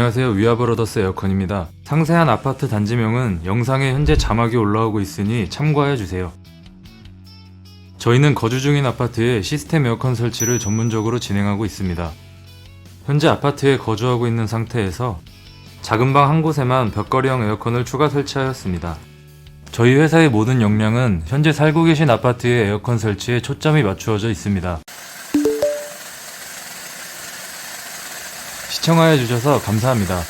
안녕하세요, 위아브러더스 에어컨입니다. 상세한 아파트 단지명은 영상에 현재 자막이 올라오고 있으니 참고하여주세요. 저희는 거주 중인 아파트에 시스템 에어컨 설치를 전문적으로 진행하고 있습니다. 현재 아파트에 거주하고 있는 상태에서 작은 방 한 곳에만 벽걸이형 에어컨을 추가 설치하였습니다. 저희 회사의 모든 역량은 현재 살고 계신 아파트의 에어컨 설치에 초점이 맞추어져 있습니다. 시청하여 주셔서 감사합니다.